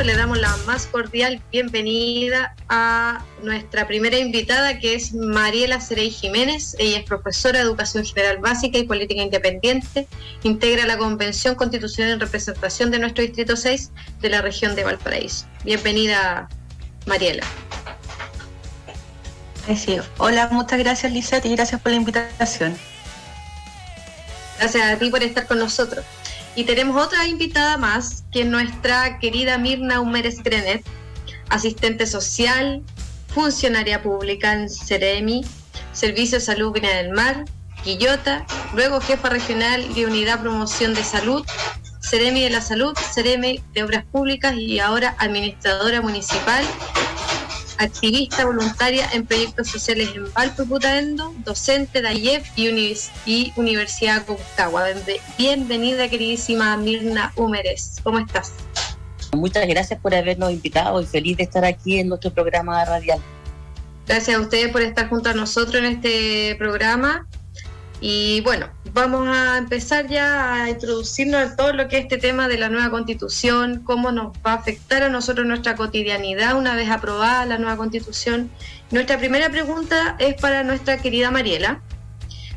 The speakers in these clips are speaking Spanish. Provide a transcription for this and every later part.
le damos la más cordial bienvenida a nuestra primera invitada, que es Mariela Cerey Jiménez. Ella es profesora de Educación General Básica y Política Independiente, integra la Convención Constitucional en representación de nuestro Distrito 6 de la región de Valparaíso. Bienvenida, Mariela. Sí. Hola, muchas gracias, Lisette, y gracias por la invitación. Gracias a ti por estar con nosotros. Y tenemos otra invitada más, que es nuestra querida Mirna Humérez Grenet, asistente social, funcionaria pública en Ceremi, Servicio de Salud Viña del Mar, Quillota, luego jefa regional de Unidad Promoción de Salud, Ceremi de la Salud, Ceremi de Obras Públicas y ahora administradora municipal, activista voluntaria en proyectos sociales en Valpo y Putaendo, docente de AIEP y Universidad Aconcagua. Bienvenida, queridísima Mirna Humérez. ¿Cómo estás? Muchas gracias por habernos invitado y feliz de estar aquí en nuestro programa radial. Gracias a ustedes por estar junto a nosotros en este programa. Y bueno, vamos a empezar ya a introducirnos en todo lo que es este tema de la nueva Constitución, cómo nos va a afectar a nosotros nuestra cotidianidad una vez aprobada la nueva Constitución. Nuestra primera pregunta es para nuestra querida Mariela.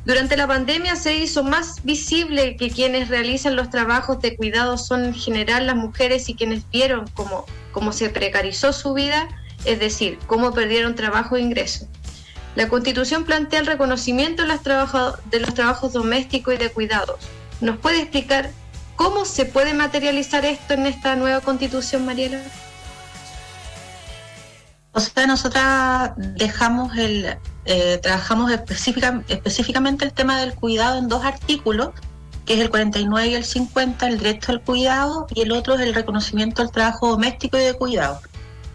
Durante la pandemia se hizo más visible que quienes realizan los trabajos de cuidado son en general las mujeres y quienes vieron cómo se precarizó su vida, es decir, cómo perdieron trabajo e ingresos. La Constitución plantea el reconocimiento de los trabajos domésticos y de cuidados. ¿Nos puede explicar cómo se puede materializar esto en esta nueva Constitución, Mariela? O sea, nosotras trabajamos específicamente el tema del cuidado en dos artículos, que es el 49 y el 50, el derecho al cuidado, y el otro es el reconocimiento del trabajo doméstico y de cuidado.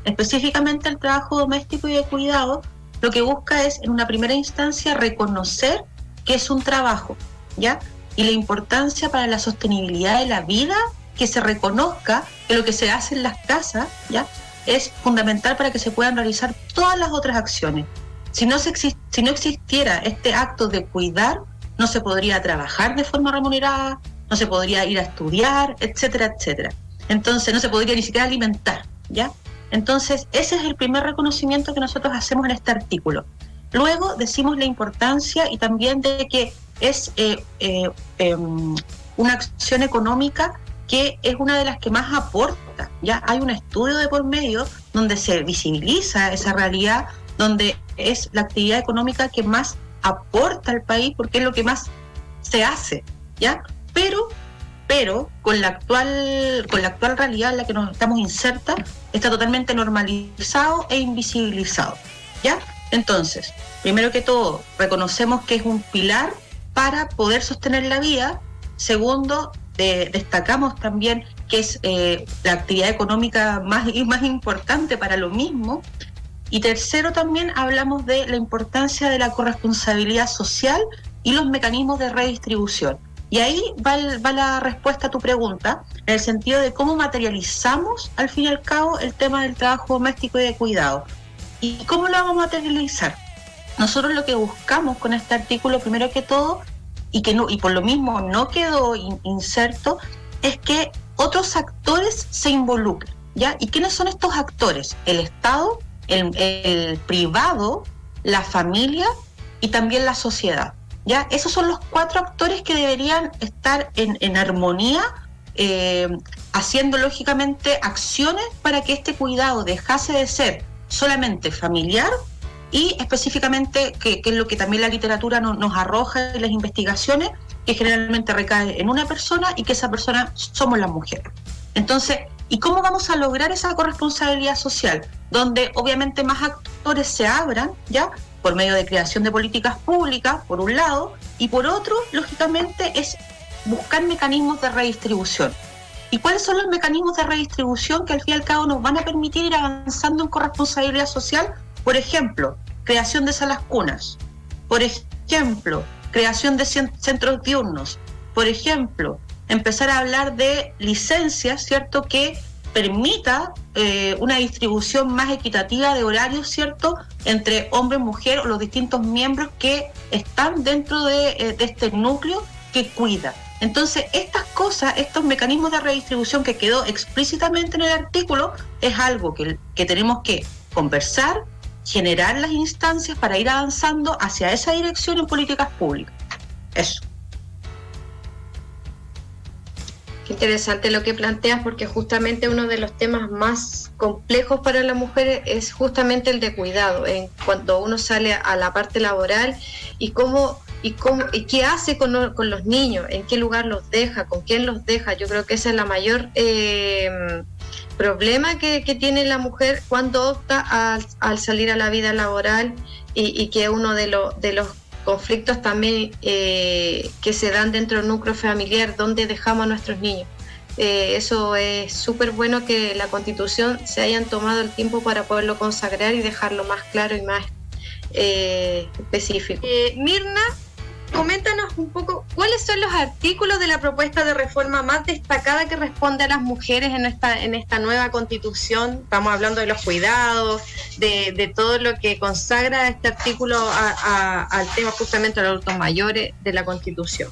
Específicamente el trabajo doméstico y de cuidado lo que busca es, en una primera instancia, reconocer que es un trabajo, ¿ya? Y la importancia para la sostenibilidad de la vida, que se reconozca que lo que se hace en las casas, ¿ya?, es fundamental para que se puedan realizar todas las otras acciones. Si no existiera este acto de cuidar, no se podría trabajar de forma remunerada, no se podría ir a estudiar, etcétera, etcétera. Entonces, no se podría ni siquiera alimentar, ¿ya? Entonces, ese es el primer reconocimiento que nosotros hacemos en este artículo. Luego decimos la importancia y también de que es una acción económica que es una de las que más aporta. Ya hay un estudio de por medio donde se visibiliza esa realidad, donde es la actividad económica que más aporta al país porque es lo que más se hace, ¿ya? Pero con la actual realidad en la que nos estamos insertas, está totalmente normalizado e invisibilizado, ¿ya? Entonces, primero que todo, reconocemos que es un pilar para poder sostener la vida. Segundo, destacamos también que es la actividad económica más importante para lo mismo. Y tercero, también hablamos de la importancia de la corresponsabilidad social y los mecanismos de redistribución. Y ahí va la respuesta a tu pregunta, en el sentido de cómo materializamos, al fin y al cabo, el tema del trabajo doméstico y de cuidado. ¿Y cómo lo vamos a materializar? Nosotros lo que buscamos con este artículo, primero que todo, y por lo mismo no quedó inserto, es que otros actores se involucren, ¿ya? ¿Y quiénes son estos actores? El Estado, el privado, la familia y también la sociedad. ¿Ya? Esos son los 4 actores que deberían estar en armonía, haciendo lógicamente acciones para que este cuidado dejase de ser solamente familiar y específicamente, que es lo que también la literatura nos arroja en las investigaciones, que generalmente recae en una persona y que esa persona somos las mujeres. Entonces, ¿y cómo vamos a lograr esa corresponsabilidad social? Donde obviamente más actores se abran, ¿ya?, por medio de creación de políticas públicas, por un lado, y por otro, lógicamente, es buscar mecanismos de redistribución. ¿Y cuáles son los mecanismos de redistribución que al fin y al cabo nos van a permitir ir avanzando en corresponsabilidad social? Por ejemplo, creación de salas cunas, por ejemplo, creación de centros diurnos, por ejemplo, empezar a hablar de licencias, ¿cierto?, que permita una distribución más equitativa de horarios, ¿cierto?, entre hombre y mujer o los distintos miembros que están dentro de este núcleo que cuida. Entonces, estas cosas, estos mecanismos de redistribución que quedó explícitamente en el artículo, es algo que tenemos que conversar, generar las instancias para ir avanzando hacia esa dirección en políticas públicas. Eso. Qué interesante lo que planteas, porque justamente uno de los temas más complejos para las mujeres es justamente el de cuidado, en cuando uno sale a la parte laboral y qué hace con los niños, en qué lugar los deja, con quién los deja. Yo creo que ese es la mayor problema que tiene la mujer cuando opta al salir a la vida laboral, y que uno de los conflictos también que se dan dentro del núcleo familiar, donde dejamos a nuestros niños. Eso es súper bueno, que la Constitución se hayan tomado el tiempo para poderlo consagrar y dejarlo más claro y más específico. Mirna, coméntanos un poco cuáles son los artículos de la propuesta de reforma más destacada que responde a las mujeres en esta nueva Constitución. Estamos hablando de los cuidados, de todo lo que consagra este artículo al tema justamente de los adultos mayores de la Constitución.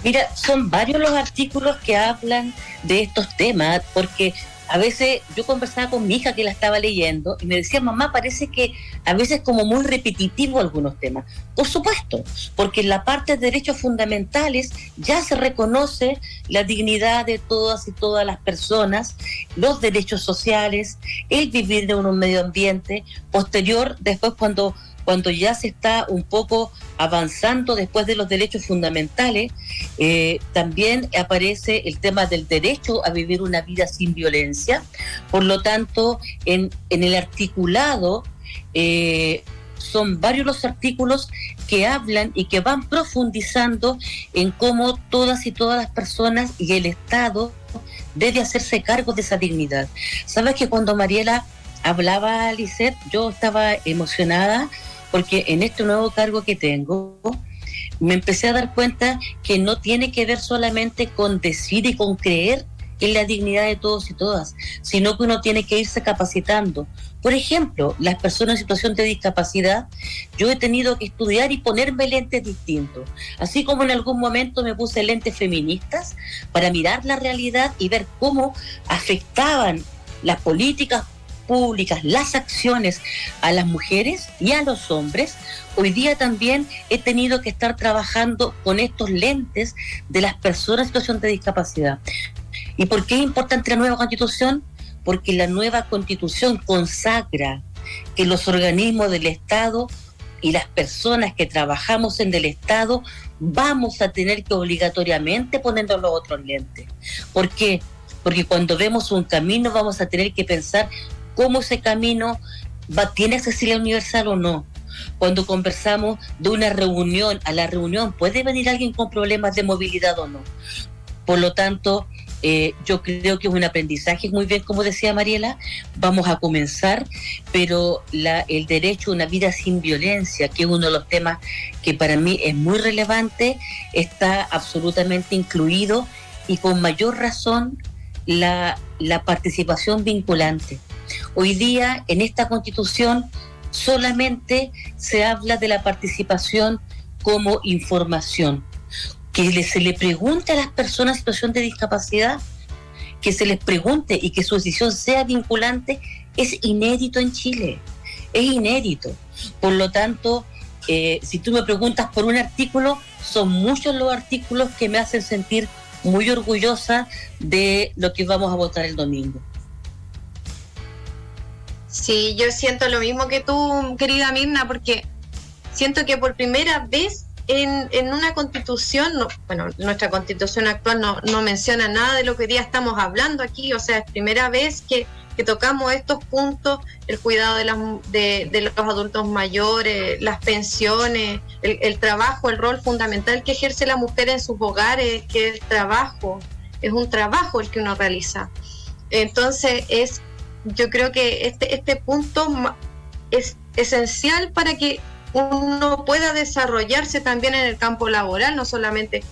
Mira, son varios los artículos que hablan de estos temas, porque a veces yo conversaba con mi hija que la estaba leyendo y me decía, mamá, parece que a veces como muy repetitivo algunos temas. Por supuesto, porque en la parte de derechos fundamentales ya se reconoce la dignidad de todas y todas las personas, los derechos sociales, el vivir en un medio ambiente. Posterior, después cuando ya se está un poco avanzando después de los derechos fundamentales, también aparece el tema del derecho a vivir una vida sin violencia. Por lo tanto, en el articulado son varios los artículos que hablan y que van profundizando en cómo todas y todas las personas y el Estado debe hacerse cargo de esa dignidad. Sabes que cuando Mariela hablaba, Lisette, yo estaba emocionada, porque en este nuevo cargo que tengo, me empecé a dar cuenta que no tiene que ver solamente con decir y con creer en la dignidad de todos y todas, sino que uno tiene que irse capacitando. Por ejemplo, las personas en situación de discapacidad, yo he tenido que estudiar y ponerme lentes distintos, así como en algún momento me puse lentes feministas para mirar la realidad y ver cómo afectaban las políticas públicas, las acciones a las mujeres y a los hombres. Hoy día también he tenido que estar trabajando con estos lentes de las personas en situación de discapacidad. ¿Y por qué es importante la nueva Constitución? Porque la nueva Constitución consagra que los organismos del Estado y las personas que trabajamos en el Estado vamos a tener que obligatoriamente ponernos los otros lentes. ¿Por qué? Porque cuando vemos un camino vamos a tener que pensar cómo ese camino tiene accesibilidad universal o no. Cuando conversamos de una reunión, a la reunión puede venir alguien con problemas de movilidad o no. Por lo tanto, yo creo que es un aprendizaje, muy bien, como decía Mariela, vamos a comenzar, pero el derecho a una vida sin violencia, que es uno de los temas que para mí es muy relevante, está absolutamente incluido, y con mayor razón la participación vinculante. Hoy día en esta Constitución solamente se habla de la participación como información, que se le pregunte a las personas en situación de discapacidad, que se les pregunte y que su decisión sea vinculante, es inédito en Chile, es inédito. Por lo tanto, si tú me preguntas por un artículo, son muchos los artículos que me hacen sentir muy orgullosa de lo que vamos a votar el domingo. Sí, yo siento lo mismo que tú, querida Mirna, porque siento que por primera vez en una Constitución, nuestra Constitución actual no menciona nada de lo que hoy día estamos hablando aquí, o sea, es primera vez que tocamos estos puntos, el cuidado de los adultos mayores, las pensiones, el trabajo, el rol fundamental que ejerce la mujer en sus hogares, que el trabajo, es un trabajo el que uno realiza. Entonces, yo creo que este punto es esencial para que uno pueda desarrollarse también en el campo laboral, no solamente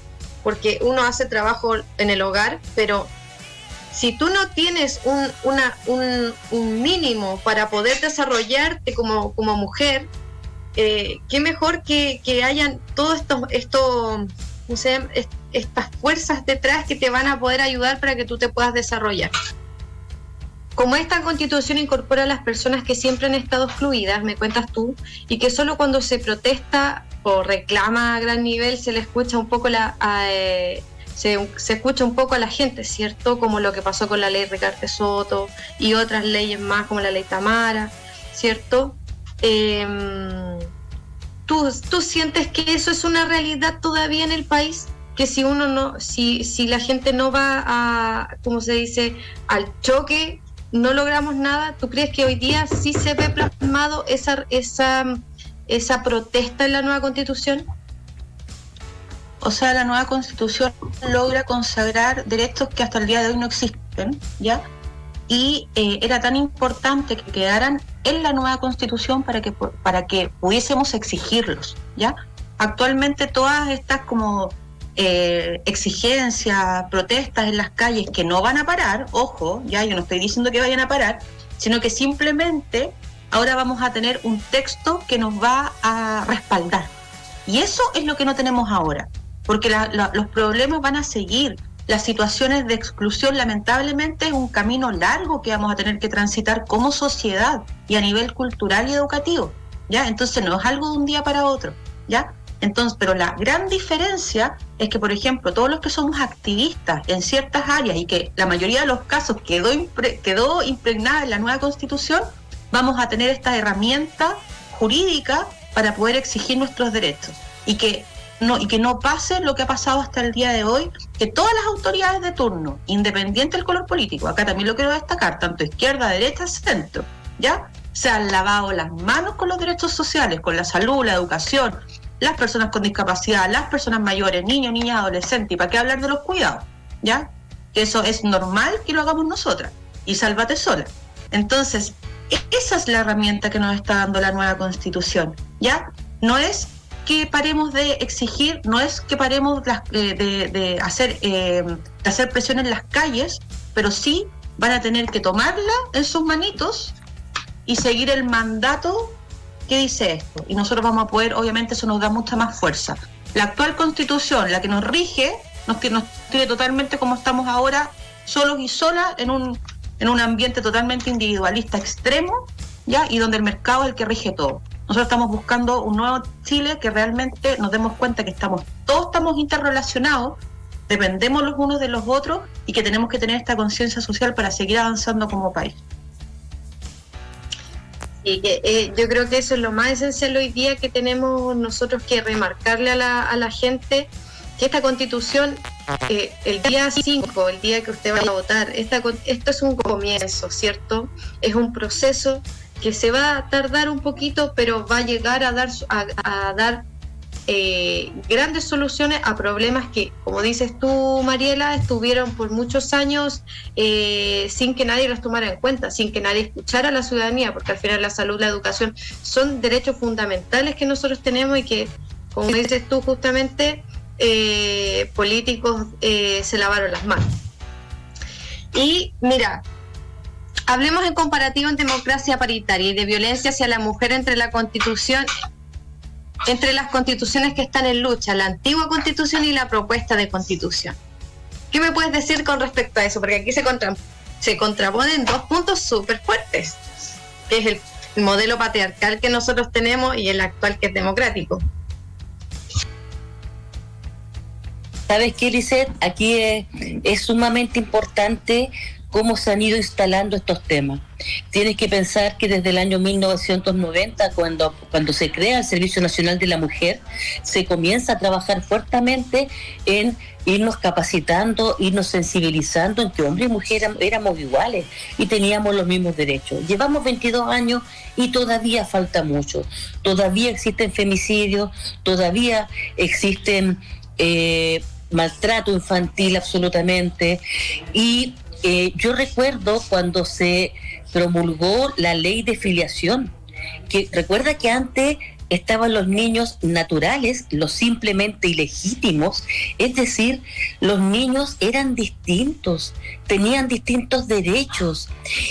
porque uno hace trabajo en el hogar, pero si tú no tienes un mínimo para poder desarrollarte como mujer, qué mejor que hayan todos estas fuerzas detrás que te van a poder ayudar para que tú te puedas desarrollar. Como esta constitución incorpora a las personas que siempre han estado excluidas, me cuentas tú, y que solo cuando se protesta o reclama a gran nivel se le escucha un poco se escucha un poco a la gente, ¿cierto? Como lo que pasó con la ley Ricardo Soto y otras leyes más como la ley Tamara, ¿cierto? ¿Tú sientes que eso es una realidad todavía en el país? Que si la gente no va a, ¿cómo se dice?, al choque, no logramos nada. ¿Tú crees que hoy día sí se ve plasmado esa protesta en la nueva Constitución? O sea, la nueva Constitución logra consagrar derechos que hasta el día de hoy no existen, ¿ya? Y era tan importante que quedaran en la nueva Constitución para que pudiésemos exigirlos, ¿ya? Actualmente todas estas como exigencias, protestas en las calles que no van a parar, ojo, ya yo no estoy diciendo que vayan a parar, sino que simplemente ahora vamos a tener un texto que nos va a respaldar. Y eso es lo que no tenemos ahora, porque los problemas van a seguir. Las situaciones de exclusión, lamentablemente, es un camino largo que vamos a tener que transitar como sociedad y a nivel cultural y educativo, ¿ya? Entonces no es algo de un día para otro, ¿ya? Entonces, pero la gran diferencia es que, por ejemplo, todos los que somos activistas en ciertas áreas y que la mayoría de los casos quedó impregnada en la nueva Constitución, vamos a tener esta herramienta jurídica para poder exigir nuestros derechos y que no pase lo que ha pasado hasta el día de hoy, que todas las autoridades de turno, independiente del color político, acá también lo quiero destacar, tanto izquierda, derecha, centro, ¿ya? Se han lavado las manos con los derechos sociales, con la salud, la educación, las personas con discapacidad, las personas mayores, niños, niñas, adolescentes, y para qué hablar de los cuidados, ¿ya? Que eso es normal que lo hagamos nosotras, y sálvate sola. Entonces, esa es la herramienta que nos está dando la nueva Constitución, ¿ya? No es que paremos de exigir, no es que paremos de hacer presión en las calles, pero sí van a tener que tomarla en sus manitos y seguir el mandato que dice esto. Y nosotros vamos a poder, obviamente eso nos da mucha más fuerza. La actual Constitución, la que nos rige, nos tiene totalmente como estamos ahora, solos y solas, en un ambiente totalmente individualista extremo, ¿ya? Y donde el mercado es el que rige todo. Nosotros estamos buscando un nuevo Chile que realmente nos demos cuenta que todos estamos interrelacionados, dependemos los unos de los otros y que tenemos que tener esta conciencia social para seguir avanzando como país. Y que yo creo que eso es lo más esencial hoy día, que tenemos nosotros que remarcarle a la gente que esta Constitución, el día 5, el día que usted vaya a votar, esto es un comienzo, ¿cierto? Es un proceso que se va a tardar un poquito, pero va a llegar a dar grandes soluciones a problemas que, como dices tú, Mariela, estuvieron por muchos años sin que nadie los tomara en cuenta, sin que nadie escuchara a la ciudadanía, porque al final la salud, la educación son derechos fundamentales que nosotros tenemos y que, como dices tú, justamente políticos se lavaron las manos. Y mira, hablemos en comparativo en democracia paritaria y de violencia hacia la mujer entre las constituciones que están en lucha, la antigua Constitución y la propuesta de Constitución. ¿Qué me puedes decir con respecto a eso? Porque aquí se contraponen dos puntos súper fuertes, que es el modelo patriarcal que nosotros tenemos y el actual, que es democrático. ¿Sabes qué, Lisette? Aquí es sumamente importante cómo se han ido instalando estos temas. Tienes que pensar que desde el año 1990, cuando se crea el Servicio Nacional de la Mujer, se comienza a trabajar fuertemente en irnos capacitando, irnos sensibilizando en que hombres y mujeres éramos iguales y teníamos los mismos derechos. Llevamos 22 años y todavía falta mucho. Todavía existen femicidios, todavía existen maltrato infantil absolutamente. Y yo recuerdo cuando se promulgó la ley de filiación, que recuerda que antes estaban los niños naturales, los simplemente ilegítimos, es decir, los niños eran distintos, tenían distintos derechos,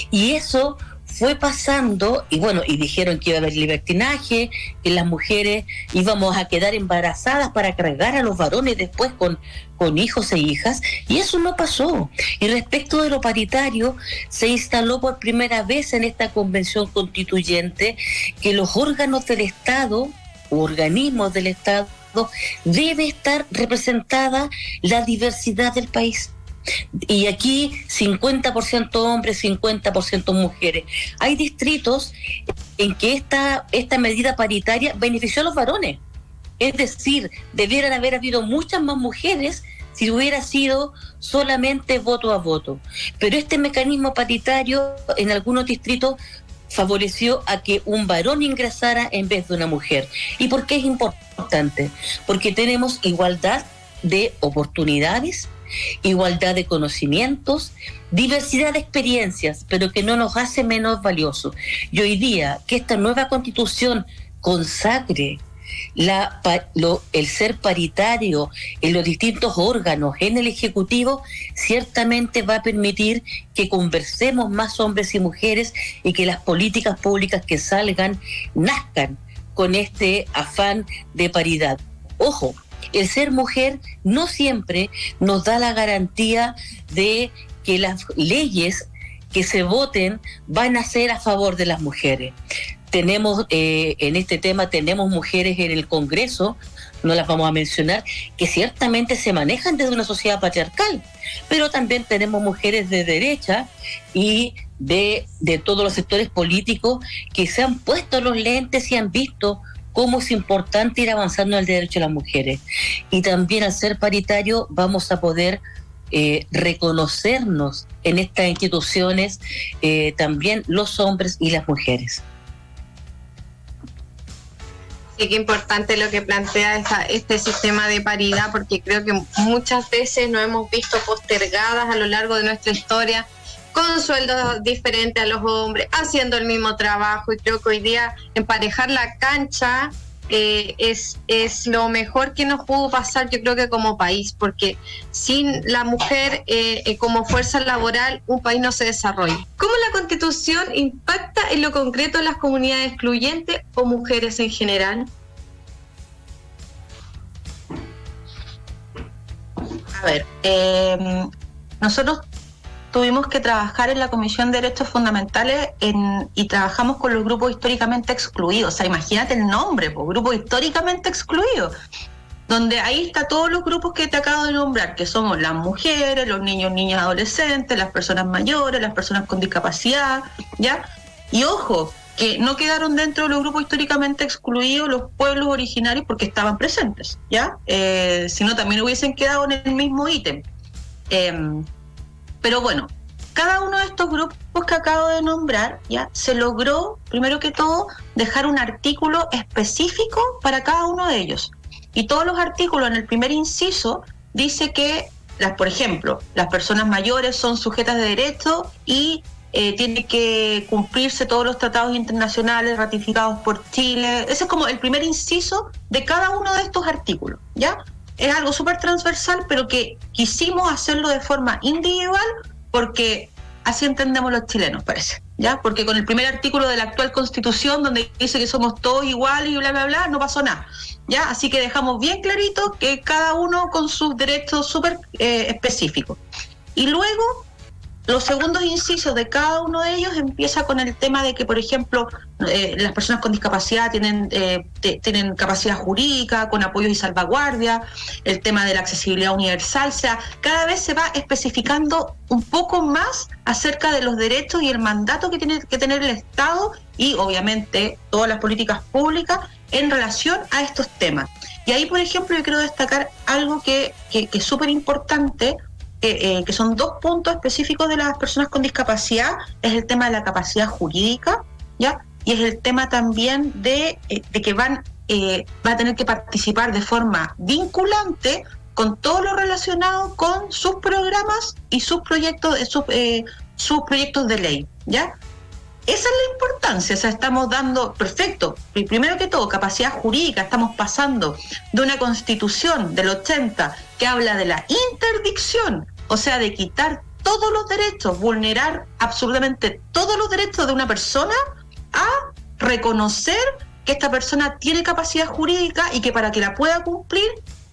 y eso fue pasando, y bueno, y dijeron que iba a haber libertinaje, que las mujeres íbamos a quedar embarazadas para cargar a los varones después con hijos e hijas, y eso no pasó. Y respecto de lo paritario, se instaló por primera vez en esta convención constituyente que los órganos del Estado, u organismos del Estado, debe estar representada la diversidad del país. Y aquí 50% hombres, 50% mujeres. Hay distritos en que esta medida paritaria benefició a los varones. Es decir, debieran haber habido muchas más mujeres si hubiera sido solamente voto a voto. Pero este mecanismo paritario en algunos distritos favoreció a que un varón ingresara en vez de una mujer. ¿Y por qué es importante? Porque tenemos igualdad de oportunidades, igualdad de conocimientos, diversidad de experiencias, pero que no nos hace menos valiosos. Y hoy día, que esta nueva constitución consagre el ser paritario en los distintos órganos, en el Ejecutivo, ciertamente va a permitir que conversemos más hombres y mujeres y que las políticas públicas que salgan nazcan con este afán de paridad. Ojo, el ser mujer no siempre nos da la garantía de que las leyes que se voten van a ser a favor de las mujeres. Tenemos, en este tema, tenemos mujeres en el Congreso, no las vamos a mencionar, que ciertamente se manejan desde una sociedad patriarcal, pero también tenemos mujeres de derecha y de todos los sectores políticos que se han puesto los lentes y han visto cómo es importante ir avanzando en el derecho de las mujeres. Y también al ser paritario vamos a poder reconocernos en estas instituciones, también los hombres y las mujeres. Sí, qué importante lo que plantea este sistema de paridad, porque creo que muchas veces nos hemos visto postergadas a lo largo de nuestra historia con sueldos diferentes a los hombres, haciendo el mismo trabajo, y creo que hoy día emparejar la cancha es lo mejor que nos pudo pasar, yo creo que como país, porque sin la mujer como fuerza laboral, un país no se desarrolla. ¿Cómo la Constitución impacta en lo concreto en las comunidades excluyentes o mujeres en general? A ver, nosotros tuvimos que trabajar en la Comisión de Derechos Fundamentales y trabajamos con los grupos históricamente excluidos. O sea, imagínate el nombre, grupos históricamente excluidos, donde ahí está todos los grupos que te acabo de nombrar, que somos las mujeres, los niños, niñas, adolescentes, las personas mayores, las personas con discapacidad, ¿ya? Y ojo, que no quedaron dentro de los grupos históricamente excluidos los pueblos originarios porque estaban presentes, ¿ya? Si no, también hubiesen quedado en el mismo ítem. Pero bueno, cada uno de estos grupos que acabo de nombrar, ya se logró, primero que todo, dejar un artículo específico para cada uno de ellos. Y todos los artículos en el primer inciso dice que, por ejemplo, las personas mayores son sujetas de derecho y tiene que cumplirse todos los tratados internacionales ratificados por Chile. Ese es como el primer inciso de cada uno de estos artículos, ¿ya? Es algo súper transversal, pero que quisimos hacerlo de forma individual porque así entendemos los chilenos, parece, ¿ya? Porque con el primer artículo de la actual Constitución, donde dice que somos todos iguales y bla, bla, bla, no pasó nada, ¿ya? Así que dejamos bien clarito que cada uno con sus derechos súper específicos. Y luego, los segundos incisos de cada uno de ellos empieza con el tema de que, por ejemplo, las personas con discapacidad tienen capacidad jurídica, con apoyos y salvaguardia, el tema de la accesibilidad universal. O sea, cada vez se va especificando un poco más acerca de los derechos y el mandato que tiene que tener el Estado y, obviamente, todas las políticas públicas en relación a estos temas. Y ahí, por ejemplo, yo quiero destacar algo que es súper importante, que son dos puntos específicos de las personas con discapacidad. Es el tema de la capacidad jurídica, ¿ya? Y es el tema también de que va a tener que participar de forma vinculante con todo lo relacionado con sus programas y sus proyectos de ley, ¿ya? Esa es la importancia. O sea, estamos dando, perfecto, primero que todo, capacidad jurídica. Estamos pasando de una Constitución del 80 que habla de la interdicción, o sea, de quitar todos los derechos, vulnerar absolutamente todos los derechos de una persona a reconocer que esta persona tiene capacidad jurídica y que para que la pueda cumplir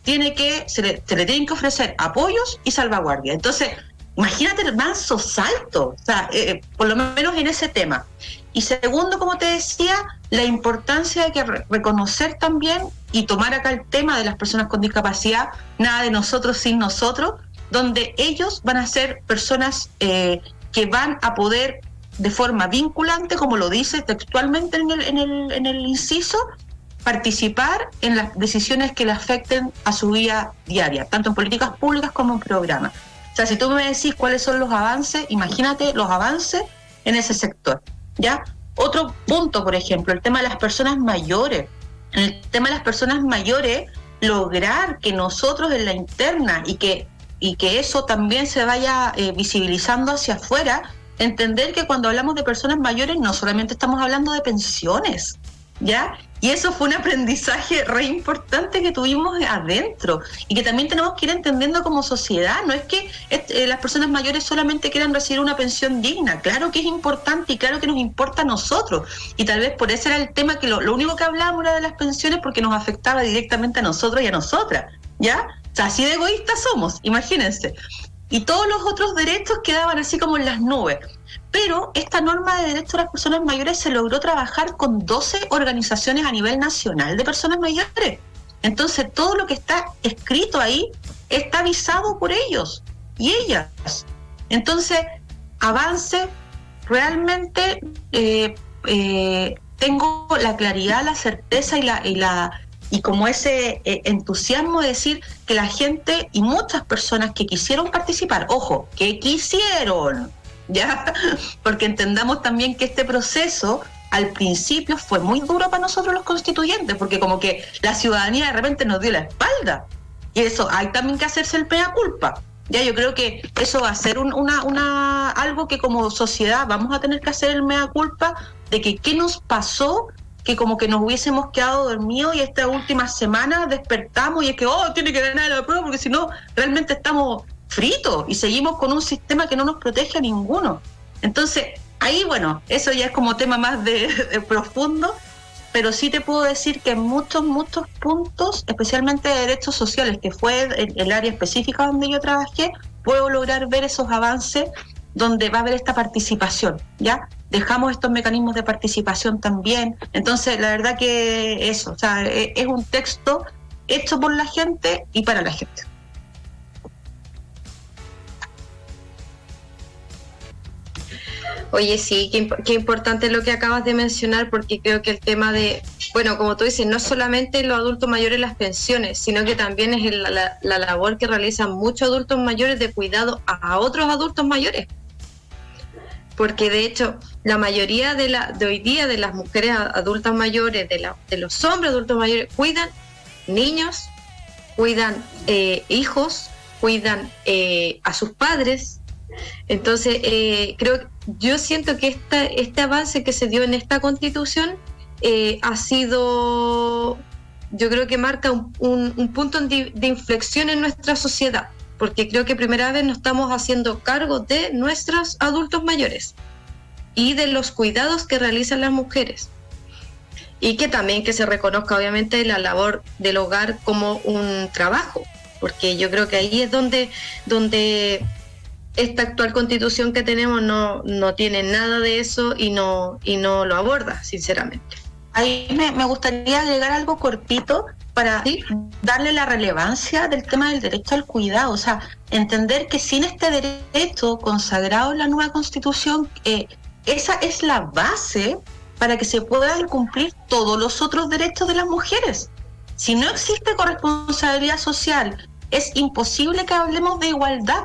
se le tienen que ofrecer apoyos y salvaguardia. Entonces, imagínate el manso salto, o sea, por lo menos en ese tema. Y segundo, como te decía, la importancia de que reconocer también y tomar acá el tema de las personas con discapacidad, nada de nosotros sin nosotros, donde ellos van a ser personas que van a poder de forma vinculante, como lo dice textualmente en el inciso, participar en las decisiones que le afecten a su vida diaria, tanto en políticas públicas como en programas. O sea, si tú me decís cuáles son los avances, imagínate los avances en ese sector, ¿ya? Otro punto, por ejemplo, el tema de las personas mayores. En el tema de las personas mayores, lograr que nosotros en la interna y que eso también se vaya visibilizando hacia afuera, entender que cuando hablamos de personas mayores no solamente estamos hablando de pensiones, ¿ya? Y eso fue un aprendizaje re importante que tuvimos adentro y que también tenemos que ir entendiendo como sociedad. No es que las personas mayores solamente quieran recibir una pensión digna, claro que es importante y claro que nos importa a nosotros, y tal vez por ese era el tema que lo único que hablábamos era de las pensiones porque nos afectaba directamente a nosotros y a nosotras, ¿ya? O sea, así de egoístas somos, imagínense. Y todos los otros derechos quedaban así como en las nubes. Pero esta norma de derechos de las personas mayores se logró trabajar con 12 organizaciones a nivel nacional de personas mayores. Entonces, todo lo que está escrito ahí está avisado por ellos y ellas. Entonces, avance, realmente tengo la claridad, la certeza y como ese entusiasmo de decir que la gente y muchas personas que quisieron participar, ojo, que quisieron, ¿ya? Porque entendamos también que este proceso al principio fue muy duro para nosotros los constituyentes, porque como que la ciudadanía de repente nos dio la espalda, y eso hay también que hacerse el mea culpa. Ya, yo creo que eso va a ser algo que como sociedad vamos a tener que hacer el mea culpa de que qué nos pasó, que como que nos hubiésemos quedado dormidos y esta última semana despertamos y es que, tiene que ganar la prueba porque si no, realmente estamos fritos y seguimos con un sistema que no nos protege a ninguno. Entonces, ahí, bueno, eso ya es como tema más de profundo, pero sí te puedo decir que en muchos puntos, especialmente de derechos sociales, que fue el área específica donde yo trabajé, puedo lograr ver esos avances donde va a haber esta participación, ¿ya? Dejamos estos mecanismos de participación también. Entonces, la verdad que eso, o sea, es un texto hecho por la gente y para la gente. Oye, sí, qué importante lo que acabas de mencionar, porque creo que el tema de, bueno, como tú dices, no solamente los adultos mayores las pensiones, sino que también es la labor que realizan muchos adultos mayores de cuidado a otros adultos mayores. Porque de hecho, la mayoría de hoy día de las mujeres adultas mayores, de los hombres adultos mayores, cuidan niños, cuidan hijos, cuidan a sus padres. Entonces, yo siento que este avance que se dio en esta Constitución ha sido, yo creo que marca un punto de inflexión en nuestra sociedad, porque creo que primera vez nos estamos haciendo cargo de nuestros adultos mayores y de los cuidados que realizan las mujeres, y que también que se reconozca obviamente la labor del hogar como un trabajo, porque yo creo que ahí es donde esta actual Constitución que tenemos no tiene nada de eso y no lo aborda, sinceramente. Ahí me gustaría agregar algo cortito para darle la relevancia del tema del derecho al cuidado. O sea, entender que sin este derecho consagrado en la nueva Constitución, esa es la base para que se puedan cumplir todos los otros derechos de las mujeres. Si no existe corresponsabilidad social, es imposible que hablemos de igualdad.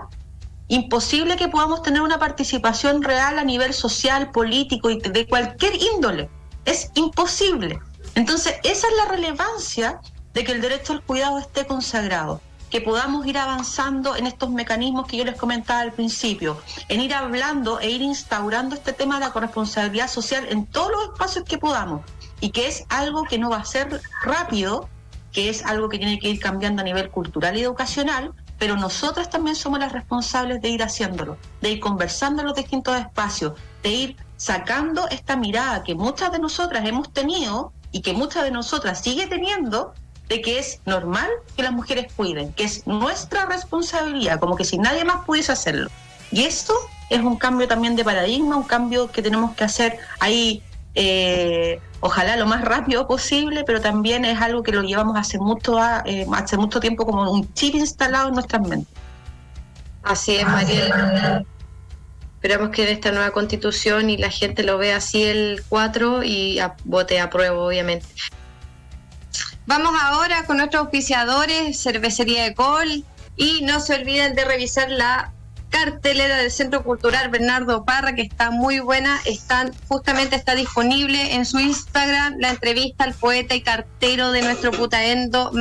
Imposible que podamos tener una participación real a nivel social, político y de cualquier índole. Es imposible. Entonces, esa es la relevancia de que el derecho al cuidado esté consagrado, que podamos ir avanzando en estos mecanismos que yo les comentaba al principio, en ir hablando e ir instaurando este tema de la corresponsabilidad social en todos los espacios que podamos, y que es algo que no va a ser rápido, que es algo que tiene que ir cambiando a nivel cultural y educacional, pero nosotras también somos las responsables de ir haciéndolo, de ir conversando en los distintos espacios, de ir sacando esta mirada que muchas de nosotras hemos tenido y que muchas de nosotras sigue teniendo, de que es normal que las mujeres cuiden, que es nuestra responsabilidad, como que si nadie más pudiese hacerlo. Y esto es un cambio también de paradigma, un cambio que tenemos que hacer ahí, ojalá lo más rápido posible, pero también es algo que lo llevamos hace mucho tiempo como un chip instalado en nuestras mentes. Así es, Mariela. Esperamos que en esta nueva constitución y la gente lo vea así el 4 y vote apruebo, obviamente. Vamos ahora con nuestros auspiciadores, Cervecería Ecol, y no se olviden de revisar la cartelera del Centro Cultural Bernardo Parra, que está muy buena. Justamente está disponible en su Instagram la entrevista al poeta y cartero de nuestro Putaendo,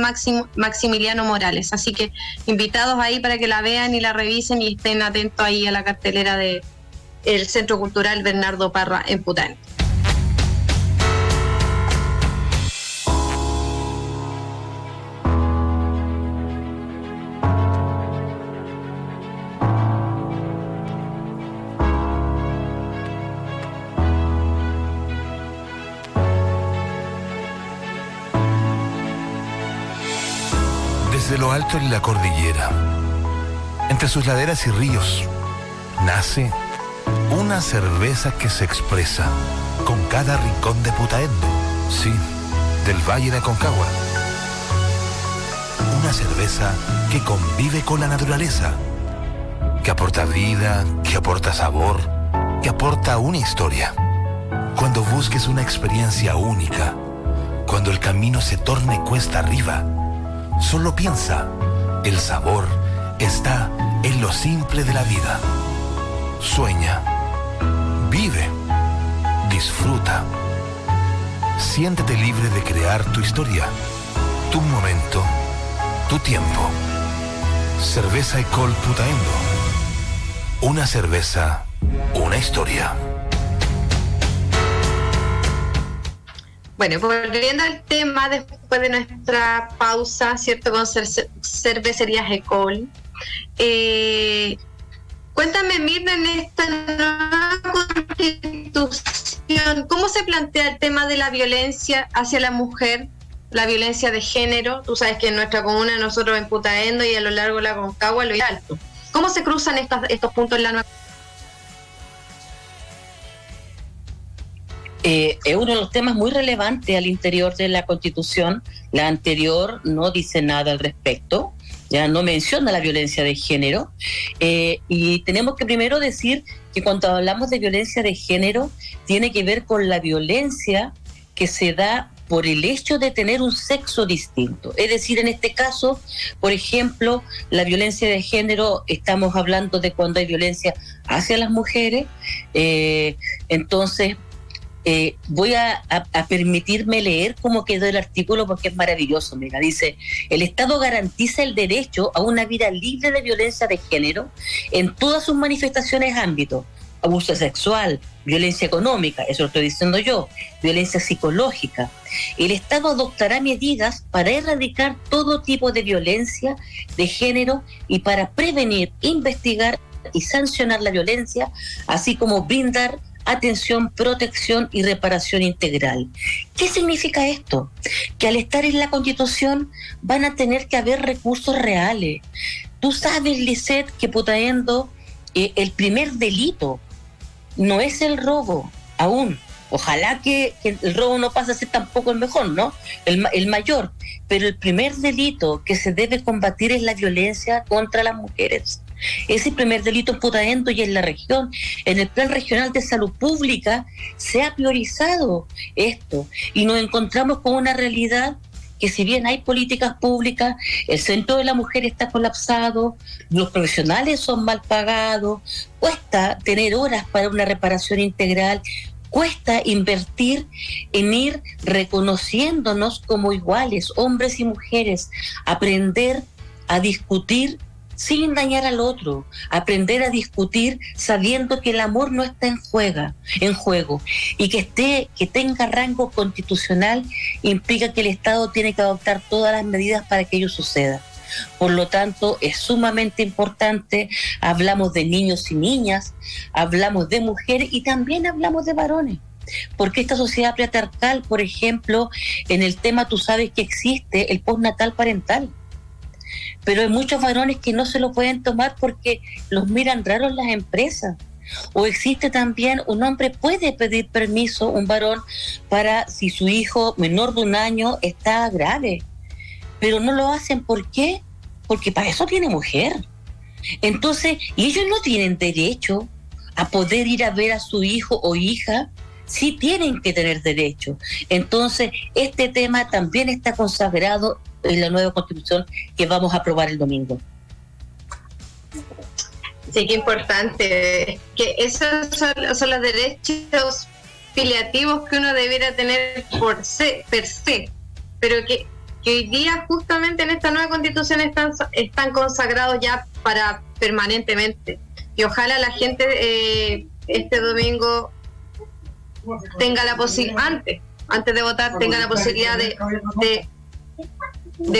Maximiliano Morales. Así que invitados ahí para que la vean y la revisen y estén atentos ahí a la cartelera del Centro Cultural Bernardo Parra en Putaendo. Desde lo alto en la cordillera, entre sus laderas y ríos, nace una cerveza que se expresa con cada rincón de Putaendo, sí, del Valle de Aconcagua. Una cerveza que convive con la naturaleza, que aporta vida, que aporta sabor, que aporta una historia. Cuando busques una experiencia única, cuando el camino se torne cuesta arriba, solo piensa, el sabor está en lo simple de la vida. Sueña, vive, disfruta. Siéntete libre de crear tu historia, tu momento, tu tiempo. Cerveza Ecol Putaendo. Una cerveza, una historia. Bueno, volviendo al tema, después de nuestra pausa, ¿cierto? Con Cervecerías Ecol. Cuéntame, Mirna, en esta nueva constitución, ¿cómo se plantea el tema de la violencia hacia la mujer, la violencia de género? Tú sabes que en nuestra comuna, nosotros en Putaendo y a lo largo de la Aconcagua, lo alto. ¿Cómo se cruzan estos puntos en la nueva? Es uno de los temas muy relevantes al interior de la Constitución. La anterior no dice nada al respecto, ya no menciona la violencia de género, y tenemos que primero decir que cuando hablamos de violencia de género tiene que ver con la violencia que se da por el hecho de tener un sexo distinto. Es decir, en este caso, por ejemplo, la violencia de género, estamos hablando de cuando hay violencia hacia las mujeres, entonces voy a permitirme leer cómo quedó el artículo porque es maravilloso. Mira, dice: el Estado garantiza el derecho a una vida libre de violencia de género en todas sus manifestaciones, ámbitos: abuso sexual, violencia económica, eso lo estoy diciendo yo, violencia psicológica. El Estado adoptará medidas para erradicar todo tipo de violencia de género y para prevenir, investigar y sancionar la violencia, así como brindar atención, protección y reparación integral. ¿Qué significa esto? Que al estar en la Constitución van a tener que haber recursos reales. Tú sabes, Lisette, que Putaendo, el primer delito no es el robo, aún. Ojalá que el robo no pase a ser tampoco el mejor, ¿no? El mayor. Pero el primer delito que se debe combatir es la violencia contra las mujeres. Es el primer delito en Putaendo y en la región. En el Plan Regional de Salud Pública se ha priorizado esto y nos encontramos con una realidad que, si bien hay políticas públicas, el Centro de la Mujer está colapsado, los profesionales son mal pagados, cuesta tener horas para una reparación integral, cuesta invertir en ir reconociéndonos como iguales, hombres y mujeres, aprender a discutir sin dañar al otro, aprender a discutir sabiendo que el amor no está en juego, y que tenga rango constitucional implica que el Estado tiene que adoptar todas las medidas para que ello suceda. Por lo tanto, es sumamente importante. Hablamos de niños y niñas, hablamos de mujeres y también hablamos de varones. Porque esta sociedad patriarcal, por ejemplo, en el tema tú sabes que existe el postnatal parental. Pero hay muchos varones que no se lo pueden tomar porque los miran raros las empresas. O existe también, un hombre puede pedir permiso, un varón, para si su hijo menor de 1 año está grave. Pero no lo hacen, ¿por qué? Porque para eso tiene mujer. Entonces, y ellos no tienen derecho a poder ir a ver a su hijo o hija, sí tienen que tener derecho. Entonces, este tema también está consagrado en la nueva Constitución que vamos a aprobar el domingo. Sí, qué importante. Que esos son los derechos filiativos que uno debiera tener per se, pero que hoy día justamente en esta nueva Constitución están consagrados ya para permanentemente. Y ojalá la gente este domingo tenga la posibilidad, antes de votar, tenga la posibilidad de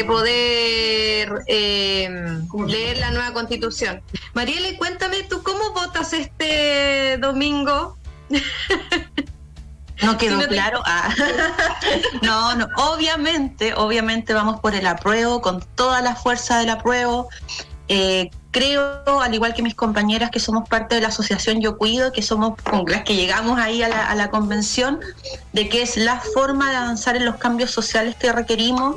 poder leer la nueva Constitución. Mariela, cuéntame, ¿tú cómo votas este domingo? No quedó claro. No, obviamente vamos por el apruebo, con toda la fuerza del apruebo. Creo, al igual que mis compañeras que somos parte de la asociación Yo Cuido, que somos con las que llegamos ahí a la convención, de que es la forma de avanzar en los cambios sociales que requerimos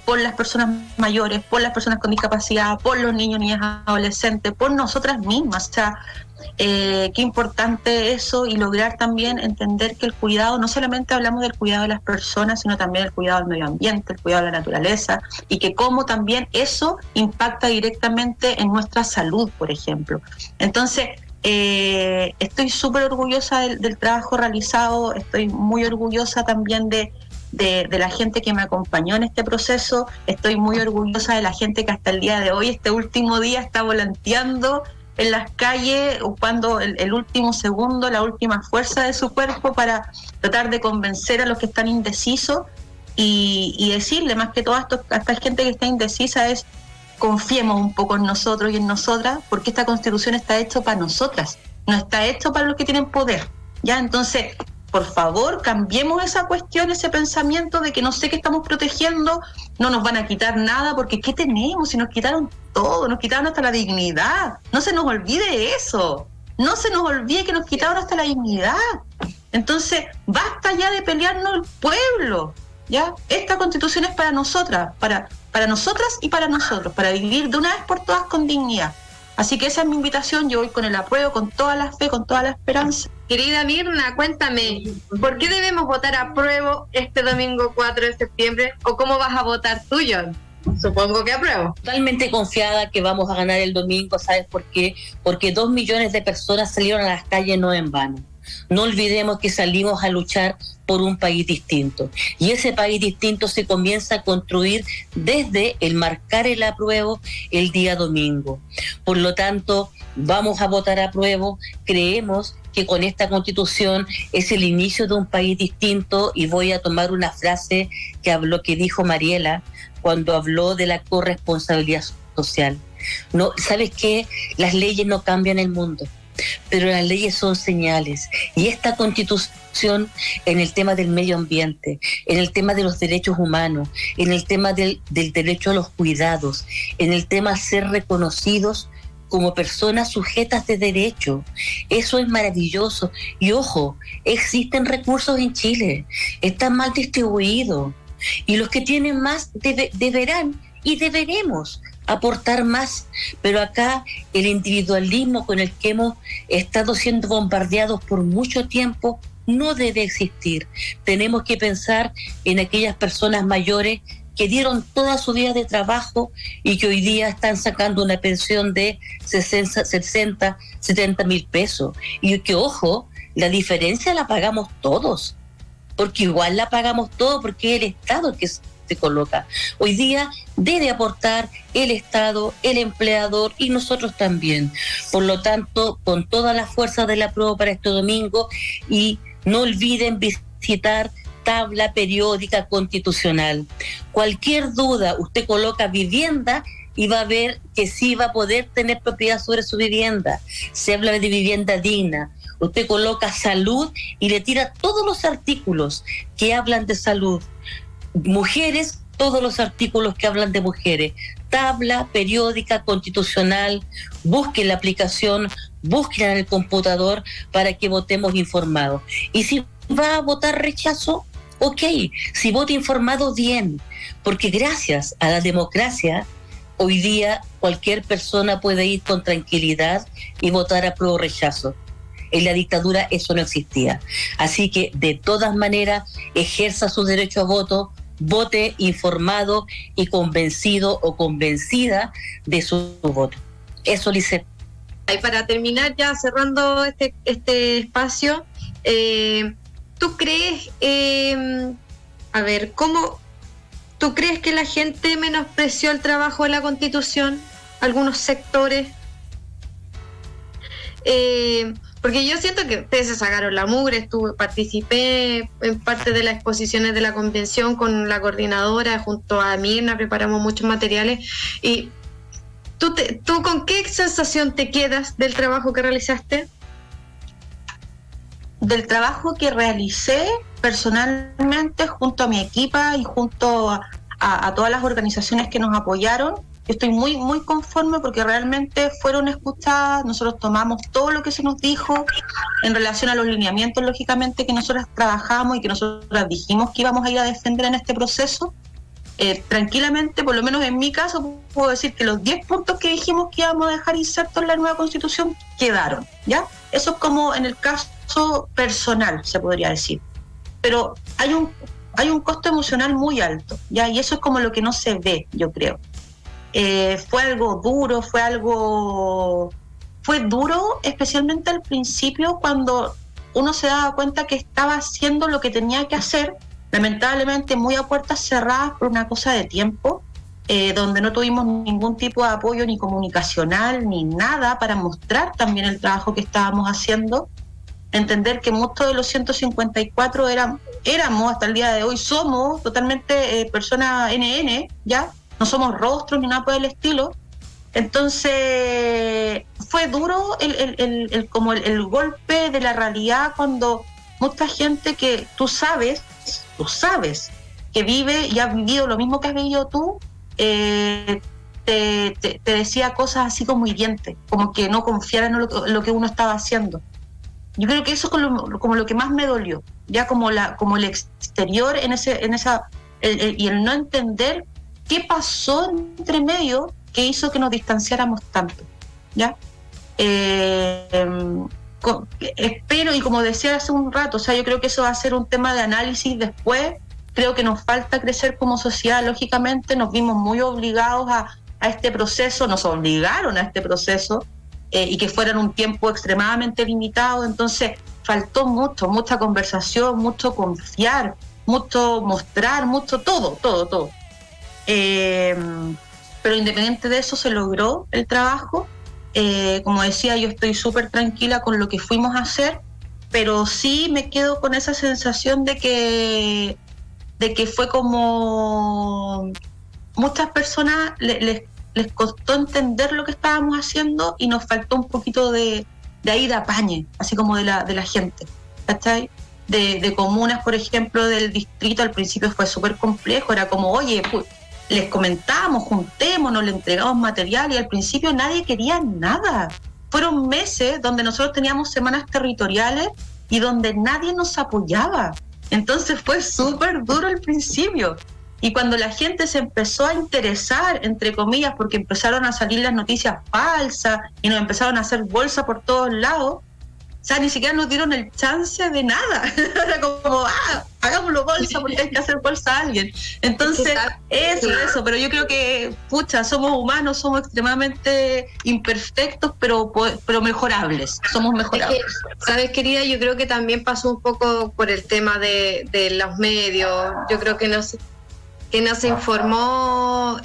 por las personas mayores, por las personas con discapacidad, por los niños, niñas, adolescentes, por nosotras mismas. O sea, qué importante eso, y lograr también entender que el cuidado, no solamente hablamos del cuidado de las personas, sino también el cuidado del medio ambiente, el cuidado de la naturaleza, y que cómo también eso impacta directamente en nuestra salud, por ejemplo. Entonces, estoy súper orgullosa del trabajo realizado, estoy muy orgullosa también de la gente que me acompañó en este proceso, estoy muy orgullosa de la gente que hasta el día de hoy, este último día, está volanteando en las calles, ocupando el último segundo, la última fuerza de su cuerpo para tratar de convencer a los que están indecisos y decirle más que todo a esta gente que está indecisa es: confiemos un poco en nosotros y en nosotras, porque esta Constitución está hecha para nosotras, no está hecha para los que tienen poder, ¿ya? Entonces, por favor, cambiemos esa cuestión, ese pensamiento de que no sé qué estamos protegiendo, no nos van a quitar nada, porque ¿qué tenemos? Si nos quitaron todo, nos quitaron hasta la dignidad. No se nos olvide eso, no se nos olvide que nos quitaron hasta la dignidad. Entonces, basta ya de pelearnos el pueblo, ¿ya? Esta Constitución es para nosotras, para nosotras y para nosotros, para vivir de una vez por todas con dignidad. Así que esa es mi invitación, yo voy con el apruebo, con toda la fe, con toda la esperanza. Querida Mirna, cuéntame, ¿por qué debemos votar apruebo este domingo 4 de septiembre? ¿O cómo vas a votar tú, John? Supongo que apruebo. Totalmente confiada que vamos a ganar el domingo, ¿sabes por qué? Porque 2 millones de personas salieron a las calles no en vano. No olvidemos que salimos a luchar por un país distinto. Y ese país distinto se comienza a construir desde el marcar el apruebo el día domingo. Por lo tanto, vamos a votar apruebo. Creemos que con esta Constitución es el inicio de un país distinto, y voy a tomar una frase que dijo Mariela cuando habló de la corresponsabilidad social. No, ¿sabes qué? Las leyes no cambian el mundo, pero las leyes son señales, y esta Constitución, en el tema del medio ambiente, en el tema de los derechos humanos, en el tema del derecho a los cuidados, en el tema de ser reconocidos como personas sujetas de derecho, eso es maravilloso. Y ojo, existen recursos en Chile, están mal distribuidos, y los que tienen más deberán y deberemos aportar más, pero acá el individualismo con el que hemos estado siendo bombardeados por mucho tiempo no debe existir. Tenemos que pensar en aquellas personas mayores que dieron toda su vida de trabajo y que hoy día están sacando una pensión de 60, 70 mil pesos. Y que, ojo, la diferencia la pagamos todos, porque igual la pagamos todos, porque es el Estado que se coloca. Hoy día debe aportar el Estado, el empleador y nosotros también. Por lo tanto, con toda la fuerza del apruebo para este domingo, y no olviden visitar tabla periódica constitucional. Cualquier duda, usted coloca vivienda y va a ver que sí va a poder tener propiedad sobre su vivienda. Se habla de vivienda digna. Usted coloca salud y le tira todos los artículos que hablan de salud. Mujeres, todos los artículos que hablan de mujeres. Tabla periódica constitucional. Busque la aplicación, busquen en el computador para que votemos informados. Y si va a votar rechazo, ok. Si vota informado, bien. Porque gracias a la democracia, hoy día cualquier persona puede ir con tranquilidad y votar apruebo o rechazo. En la dictadura eso no existía. Así que de todas maneras ejerza su derecho a voto, vote informado y convencido o convencida de su voto. Eso, Lisette. Y para terminar, ya cerrando este espacio, ¿tú crees, cómo tú crees que la gente menospreció el trabajo de la Constitución? Algunos sectores. Porque yo siento que ustedes se sacaron la mugre, participé en parte de las exposiciones de la convención con la coordinadora, junto a Mirna, preparamos muchos materiales. Y ¿tú con qué sensación te quedas del trabajo que realizaste? Del trabajo que realicé personalmente junto a mi equipa y junto a todas las organizaciones que nos apoyaron, estoy muy, muy conforme porque realmente fueron escuchadas. Nosotros tomamos todo lo que se nos dijo en relación a los lineamientos, lógicamente, que nosotros trabajamos y que nosotros dijimos que íbamos a ir a defender en este proceso. Tranquilamente, por lo menos en mi caso, puedo decir que los 10 puntos que dijimos que íbamos a dejar insertos en la nueva Constitución quedaron, ¿ya? Eso es como en el caso personal, se podría decir. Pero hay un costo emocional muy alto, ¿ya? Y eso es como lo que no se ve, yo creo. Fue algo duro, fue duro especialmente al principio cuando uno se daba cuenta que estaba haciendo lo que tenía que hacer, lamentablemente muy a puertas cerradas por una cosa de tiempo, donde no tuvimos ningún tipo de apoyo ni comunicacional ni nada para mostrar también el trabajo que estábamos haciendo, entender que muchos de los 154 éramos hasta el día de hoy, somos totalmente personas NN, ¿ya? No somos rostros ni nada por el estilo. Entonces fue duro el golpe de la realidad cuando mucha gente que tú sabes que vive y ha vivido lo mismo que has vivido tú, te decía cosas así como hirientes, como que no confiaran en lo que uno estaba haciendo. Yo creo que eso es como lo que más me dolió, ya como el exterior y el no entender qué pasó entre medio que hizo que nos distanciáramos tanto, ¿ya? Espero, y como decía hace un rato, o sea, yo creo que eso va a ser un tema de análisis después. Creo que nos falta crecer como sociedad, lógicamente, nos vimos muy obligados a este proceso, nos obligaron a este proceso, y que fuera en un tiempo extremadamente limitado. Entonces faltó mucha conversación, mucho confiar, mucho mostrar, mucho todo. Pero independiente de eso se logró el trabajo. Como decía, yo estoy súper tranquila con lo que fuimos a hacer, pero sí me quedo con esa sensación de que fue como muchas personas les costó entender lo que estábamos haciendo y nos faltó un poquito de ahí de apañe, así como de la gente, ¿cachai? De comunas, por ejemplo, del distrito al principio fue súper complejo, era como, oye, pues, les comentábamos, juntémonos, le entregamos material y al principio nadie quería nada. Fueron meses donde nosotros teníamos semanas territoriales y donde nadie nos apoyaba. Entonces fue súper duro al principio. Y cuando la gente se empezó a interesar, entre comillas, porque empezaron a salir las noticias falsas y nos empezaron a hacer bolsa por todos lados, o sea, ni siquiera nos dieron el chance de nada. Era como, hagámoslo bolsa porque hay que hacer bolsa a alguien. Entonces, eso. Pero yo creo que, somos humanos, somos extremadamente imperfectos, pero mejorables. Somos mejorables. Es que, ¿sabes, querida? Yo creo que también pasó un poco por el tema de los medios. Yo creo que no se informó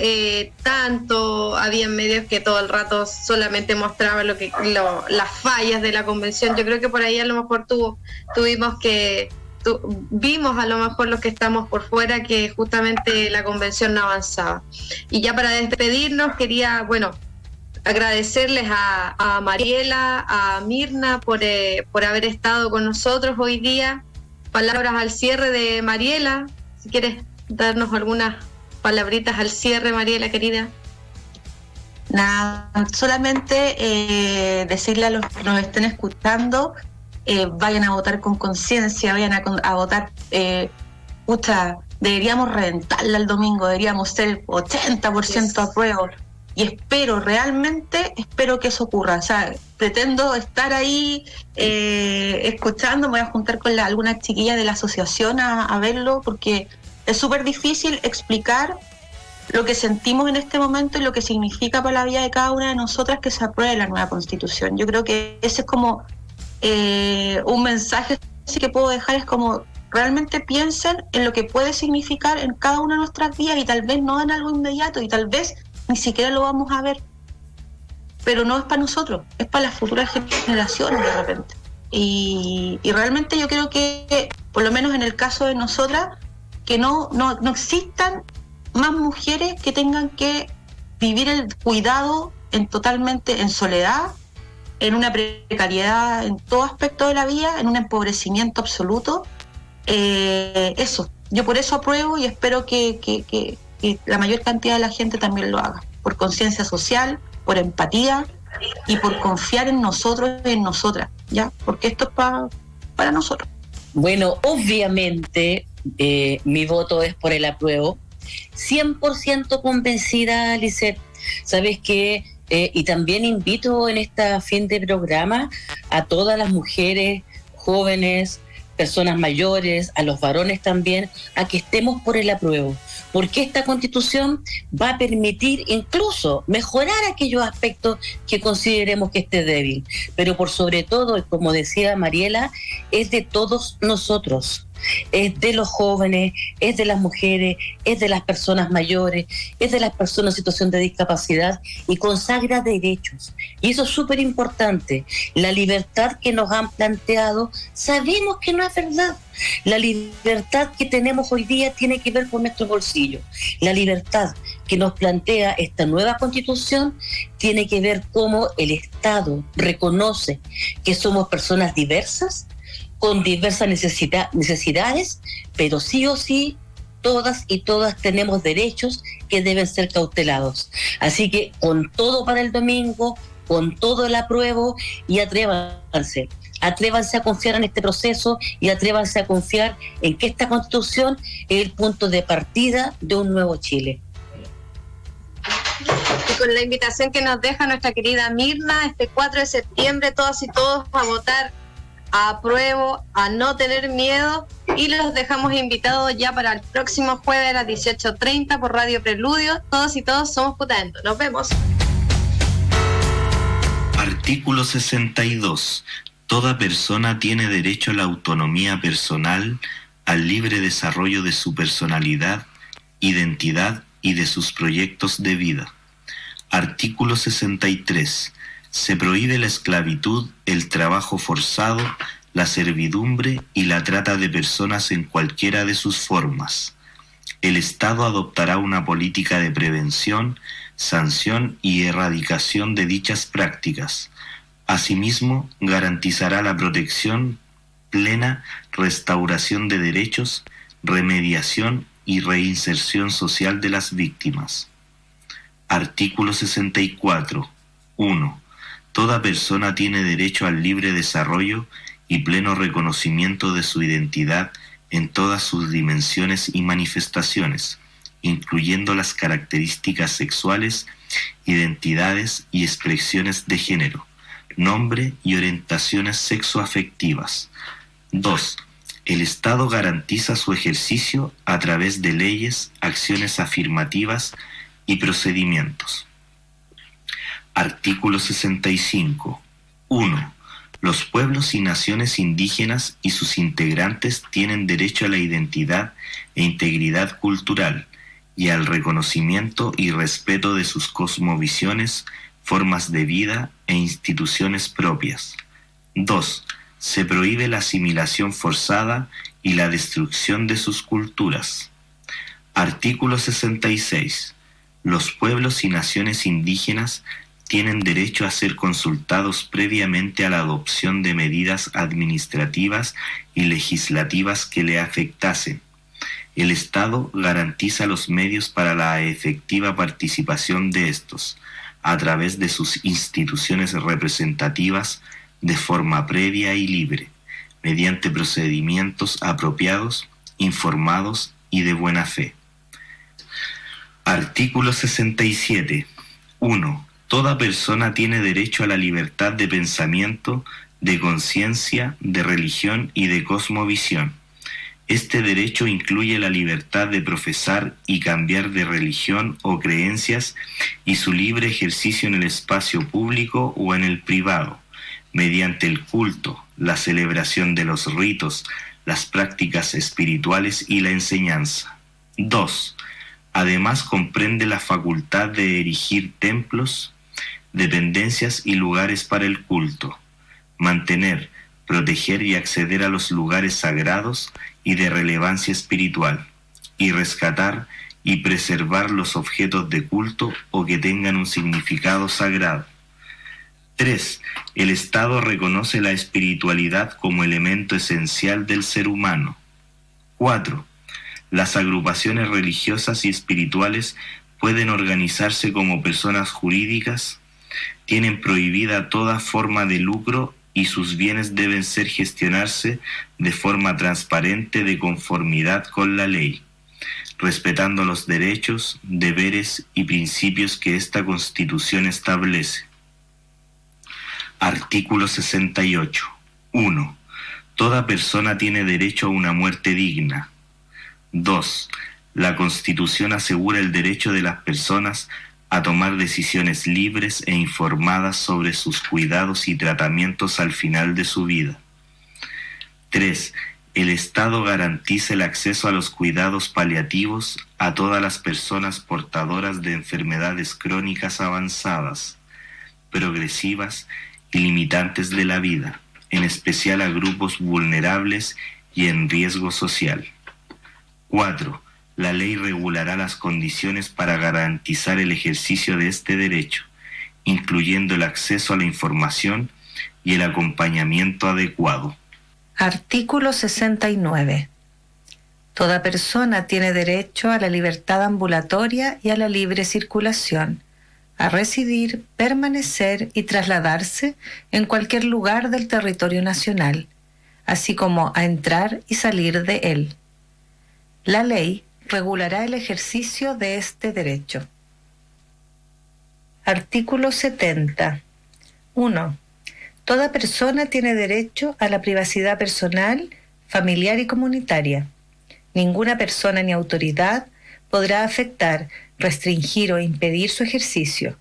tanto. Había medios que todo el rato solamente mostraban las fallas de la convención. Yo creo que por ahí a lo mejor tuvimos que vimos a lo mejor los que estamos por fuera que justamente la convención no avanzaba. Y ya para despedirnos quería, bueno, agradecerles a Mariela, a Mirna por haber estado con nosotros hoy día. Palabras al cierre de Mariela, si quieres darnos algunas palabritas al cierre, Mariela querida. Nada, solamente decirle a los que nos estén escuchando, vayan a votar con conciencia, vayan a votar, deberíamos reventarla el domingo, deberíamos ser el 80% apruebo. Y realmente espero que eso ocurra. O sea, pretendo estar ahí escuchando, me voy a juntar con algunas chiquillas de la asociación a verlo, porque es súper difícil explicar lo que sentimos en este momento y lo que significa para la vida de cada una de nosotras que se apruebe la nueva Constitución. Yo creo que ese es como un mensaje sí que puedo dejar, es como realmente piensen en lo que puede significar en cada una de nuestras vidas, y tal vez no en algo inmediato, y tal vez ni siquiera lo vamos a ver, pero no es para nosotros, es para las futuras generaciones de repente. Y realmente yo creo que, por lo menos en el caso de nosotras, que no existan más mujeres que tengan que vivir el cuidado totalmente en soledad, en una precariedad en todo aspecto de la vida, en un empobrecimiento absoluto. Eso, yo por eso apruebo, y espero que la mayor cantidad de la gente también lo haga, por conciencia social, por empatía y por confiar en nosotros y en nosotras, ¿ya? Porque esto es para nosotros. Bueno, obviamente mi voto es por el apruebo, 100% convencida, Lisette. Sabes que y también invito en esta fin de programa a todas las mujeres, jóvenes, personas mayores, a los varones también, a que estemos por el apruebo, porque esta Constitución va a permitir incluso mejorar aquellos aspectos que consideremos que esté débil, pero por sobre todo, y como decía Mariela, es de todos nosotros. Es de los jóvenes, es de las mujeres, es de las personas mayores, es de las personas en situación de discapacidad, y consagra derechos. Y eso es súper importante. La libertad que nos han planteado, sabemos que no es verdad. La libertad que tenemos hoy día tiene que ver con nuestro bolsillo. La libertad que nos plantea esta nueva Constitución tiene que ver cómo el Estado reconoce que somos personas diversas, con diversas necesidades, pero sí o sí, todas y todas tenemos derechos que deben ser cautelados. Así que con todo para el domingo, con todo el apruebo, y atrévanse a confiar en este proceso, y atrévanse a confiar en que esta Constitución es el punto de partida de un nuevo Chile. Y con la invitación que nos deja nuestra querida Mirna, este 4 de septiembre, todas y todos a votar apruebo, a no tener miedo, y los dejamos invitados ya para el próximo jueves a las 18:30 por Radio Preludio. Todos y todos somos Putaendo. Nos vemos. Artículo 62. Toda persona tiene derecho a la autonomía personal, al libre desarrollo de su personalidad, identidad y de sus proyectos de vida. Artículo 63. Se prohíbe la esclavitud, el trabajo forzado, la servidumbre y la trata de personas en cualquiera de sus formas. El Estado adoptará una política de prevención, sanción y erradicación de dichas prácticas. Asimismo, garantizará la protección plena, restauración de derechos, remediación y reinserción social de las víctimas. Artículo 64. 1. Toda persona tiene derecho al libre desarrollo y pleno reconocimiento de su identidad en todas sus dimensiones y manifestaciones, incluyendo las características sexuales, identidades y expresiones de género, nombre y orientaciones sexoafectivas. 2. El Estado garantiza su ejercicio a través de leyes, acciones afirmativas y procedimientos. Artículo 65. 1. Los pueblos y naciones indígenas y sus integrantes tienen derecho a la identidad e integridad cultural y al reconocimiento y respeto de sus cosmovisiones, formas de vida e instituciones propias. 2. Se prohíbe la asimilación forzada y la destrucción de sus culturas. Artículo 66. Los pueblos y naciones indígenas tienen derecho a ser consultados previamente a la adopción de medidas administrativas y legislativas que le afectasen. El Estado garantiza los medios para la efectiva participación de estos, a través de sus instituciones representativas, de forma previa y libre, mediante procedimientos apropiados, informados y de buena fe. Artículo 67. 1. Toda persona tiene derecho a la libertad de pensamiento, de conciencia, de religión y de cosmovisión. Este derecho incluye la libertad de profesar y cambiar de religión o creencias y su libre ejercicio en el espacio público o en el privado, mediante el culto, la celebración de los ritos, las prácticas espirituales y la enseñanza. 2. Además comprende la facultad de erigir templos, dependencias y lugares para el culto, mantener, proteger y acceder a los lugares sagrados y de relevancia espiritual, y rescatar y preservar los objetos de culto o que tengan un significado sagrado. 3. El Estado reconoce la espiritualidad como elemento esencial del ser humano. 4. Las agrupaciones religiosas y espirituales pueden organizarse como personas jurídicas, tienen prohibida toda forma de lucro y sus bienes deben gestionarse de forma transparente de conformidad con la ley, respetando los derechos, deberes y principios que esta Constitución establece. Artículo 68. 1. Toda persona tiene derecho a una muerte digna. 2. La Constitución asegura el derecho de las personas a tomar decisiones libres e informadas sobre sus cuidados y tratamientos al final de su vida. 3. El Estado garantiza el acceso a los cuidados paliativos a todas las personas portadoras de enfermedades crónicas avanzadas, progresivas y limitantes de la vida, en especial a grupos vulnerables y en riesgo social. 4. La ley regulará las condiciones para garantizar el ejercicio de este derecho, incluyendo el acceso a la información y el acompañamiento adecuado. Artículo 69. Toda persona tiene derecho a la libertad ambulatoria y a la libre circulación, a residir, permanecer y trasladarse en cualquier lugar del territorio nacional, así como a entrar y salir de él. La ley regulará el ejercicio de este derecho. Artículo 70. 1. Toda persona tiene derecho a la privacidad personal, familiar y comunitaria. Ninguna persona ni autoridad podrá afectar, restringir o impedir su ejercicio,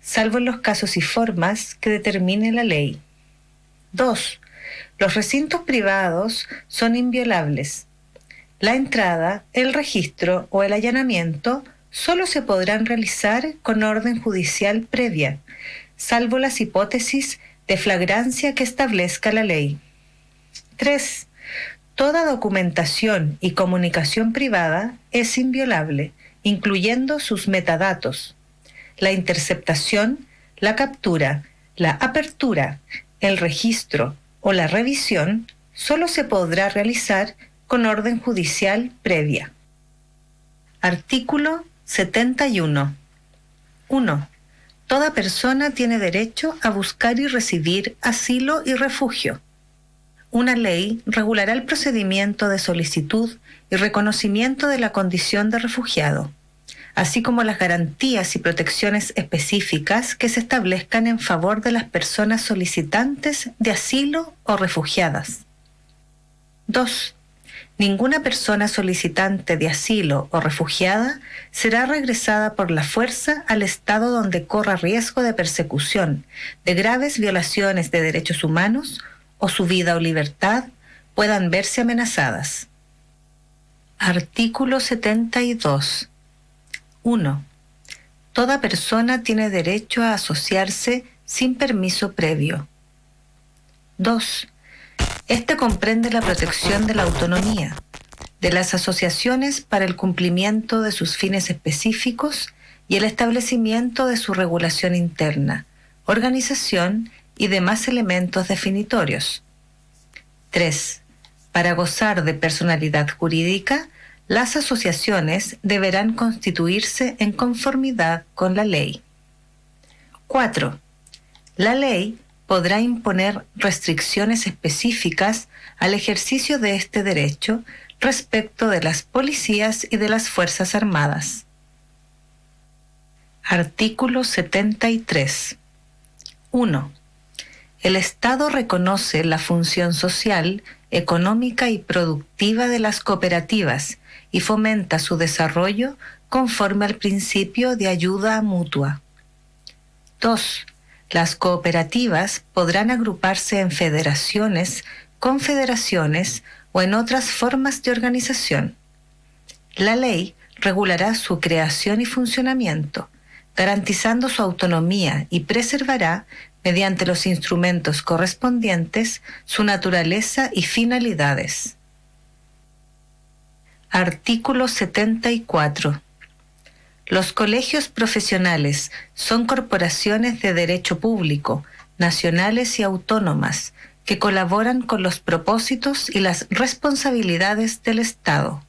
salvo en los casos y formas que determine la ley. 2. Los recintos privados son inviolables. La entrada, el registro o el allanamiento solo se podrán realizar con orden judicial previa, salvo las hipótesis de flagrancia que establezca la ley. 3. Toda documentación y comunicación privada es inviolable, incluyendo sus metadatos. La interceptación, la captura, la apertura, el registro o la revisión solo se podrá realizar con orden judicial previa. Artículo 71. 1. Toda persona tiene derecho a buscar y recibir asilo y refugio. Una ley regulará el procedimiento de solicitud y reconocimiento de la condición de refugiado, así como las garantías y protecciones específicas que se establezcan en favor de las personas solicitantes de asilo o refugiadas. 2. Ninguna persona solicitante de asilo o refugiada será regresada por la fuerza al estado donde corra riesgo de persecución, de graves violaciones de derechos humanos o su vida o libertad puedan verse amenazadas. Artículo 72. 1. Toda persona tiene derecho a asociarse sin permiso previo. 2. Este comprende la protección de la autonomía, de las asociaciones para el cumplimiento de sus fines específicos y el establecimiento de su regulación interna, organización y demás elementos definitorios. 3. Para gozar de personalidad jurídica, las asociaciones deberán constituirse en conformidad con la ley. 4. La ley podrá imponer restricciones específicas al ejercicio de este derecho respecto de las policías y de las Fuerzas Armadas. Artículo 73. 1. El Estado reconoce la función social, económica y productiva de las cooperativas y fomenta su desarrollo conforme al principio de ayuda mutua. 2. Las cooperativas podrán agruparse en federaciones, confederaciones o en otras formas de organización. La ley regulará su creación y funcionamiento, garantizando su autonomía y preservará, mediante los instrumentos correspondientes, su naturaleza y finalidades. Artículo 74. Los colegios profesionales son corporaciones de derecho público, nacionales y autónomas, que colaboran con los propósitos y las responsabilidades del Estado.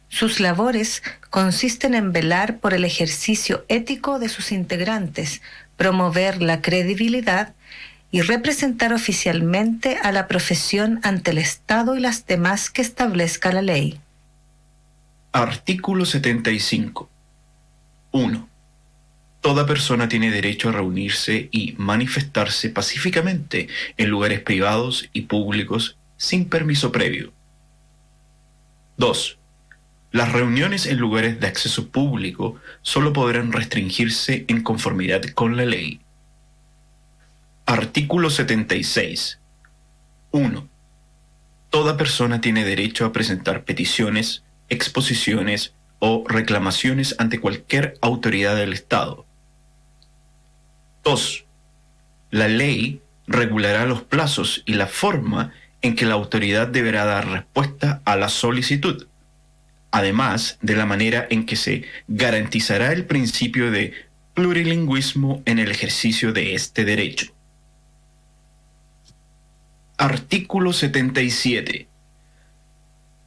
Sus labores consisten en velar por el ejercicio ético de sus integrantes, promover la credibilidad y representar oficialmente a la profesión ante el Estado y las demás que establezca la ley. Artículo 75. 1. Toda persona tiene derecho a reunirse y manifestarse pacíficamente en lugares privados y públicos sin permiso previo. 2. Las reuniones en lugares de acceso público solo podrán restringirse en conformidad con la ley. Artículo 76. 1. Toda persona tiene derecho a presentar peticiones, exposiciones o reclamaciones ante cualquier autoridad del Estado. 2. La ley regulará los plazos y la forma en que la autoridad deberá dar respuesta a la solicitud, además de la manera en que se garantizará el principio de plurilingüismo en el ejercicio de este derecho. Artículo 77.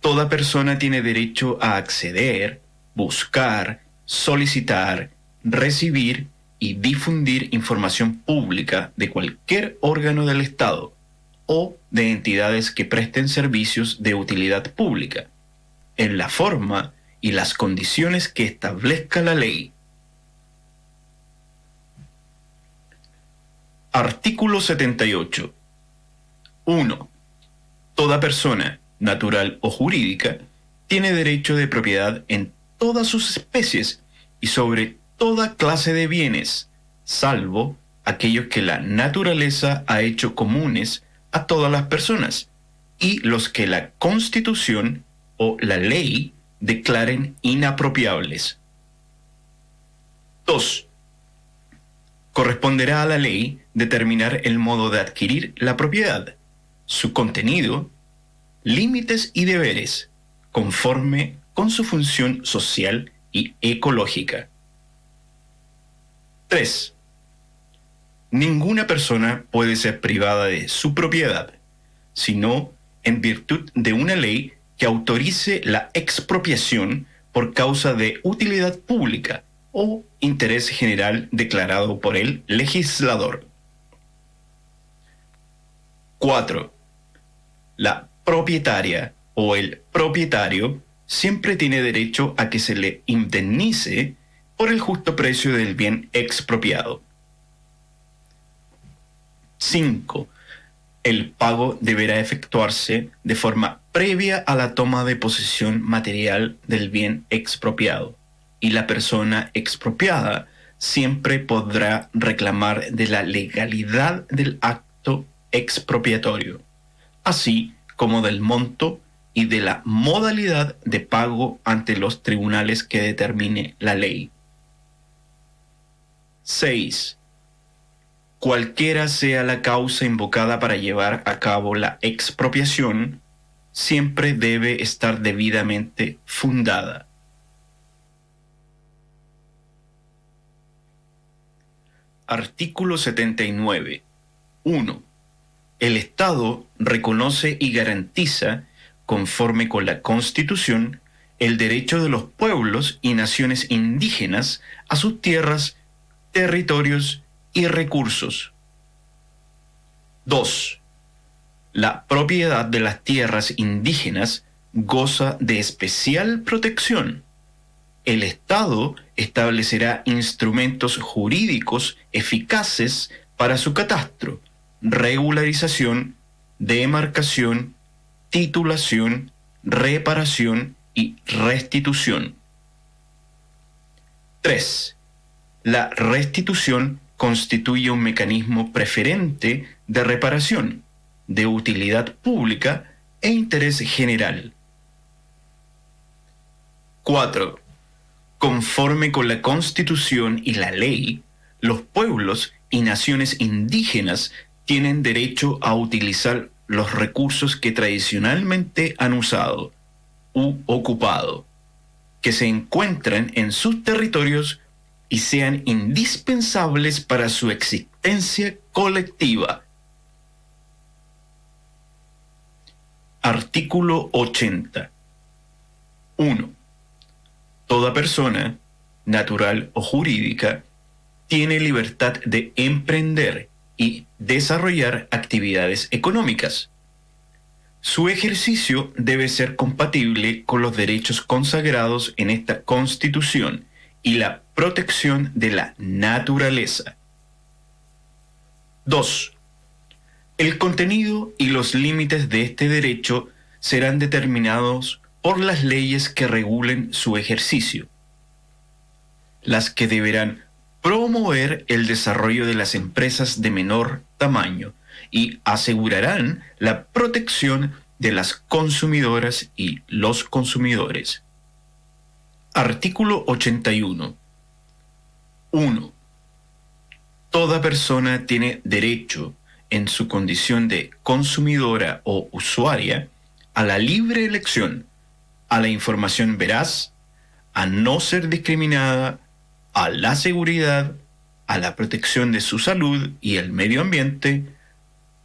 Toda persona tiene derecho a acceder, buscar, solicitar, recibir y difundir información pública de cualquier órgano del Estado o de entidades que presten servicios de utilidad pública, en la forma y las condiciones que establezca la ley. Artículo 78. 1. Toda persona, natural o jurídica, tiene derecho de propiedad en todas sus especies y sobre toda clase de bienes, salvo aquellos que la naturaleza ha hecho comunes a todas las personas y los que la Constitución o la ley declaren inapropiables. 2. Corresponderá a la ley determinar el modo de adquirir la propiedad, su contenido, límites y deberes, conforme con su función social y ecológica. 3. Ninguna persona puede ser privada de su propiedad, sino en virtud de una ley que autorice la expropiación por causa de utilidad pública o interés general declarado por el legislador. 4. La propietaria o el propietario siempre tiene derecho a que se le indemnice por el justo precio del bien expropiado. 5. El pago deberá efectuarse de forma previa a la toma de posesión material del bien expropiado, y la persona expropiada siempre podrá reclamar de la legalidad del acto expropiatorio, así como del monto y de la modalidad de pago ante los tribunales que determine la ley. 6. cualquiera sea la causa invocada para llevar a cabo la expropiación, siempre debe estar debidamente fundada. Artículo 79. 1. El Estado reconoce y garantiza, conforme con la Constitución, el derecho de los pueblos y naciones indígenas a sus tierras, territorios y recursos. 2. La propiedad de las tierras indígenas goza de especial protección. El Estado establecerá instrumentos jurídicos eficaces para su catastro, regularización, demarcación, titulación, reparación y restitución. 3. La restitución constituye un mecanismo preferente de reparación, de utilidad pública e interés general. 4. Conforme con la Constitución y la ley, los pueblos y naciones indígenas tienen derecho a utilizar los recursos que tradicionalmente han usado u ocupado, que se encuentran en sus territorios y sean indispensables para su existencia colectiva. Artículo 80. 1. Toda persona, natural o jurídica, tiene libertad de emprender y desarrollar actividades económicas. Su ejercicio debe ser compatible con los derechos consagrados en esta Constitución y la protección de la naturaleza. 2. El contenido y los límites de este derecho serán determinados por las leyes que regulen su ejercicio, las que deberán promover el desarrollo de las empresas de menor tamaño y asegurarán la protección de las consumidoras y los consumidores. Artículo 81. 1. Toda persona tiene derecho, en su condición de consumidora o usuaria, a la libre elección, a la información veraz, a no ser discriminada, a la seguridad, a la protección de su salud y el medio ambiente,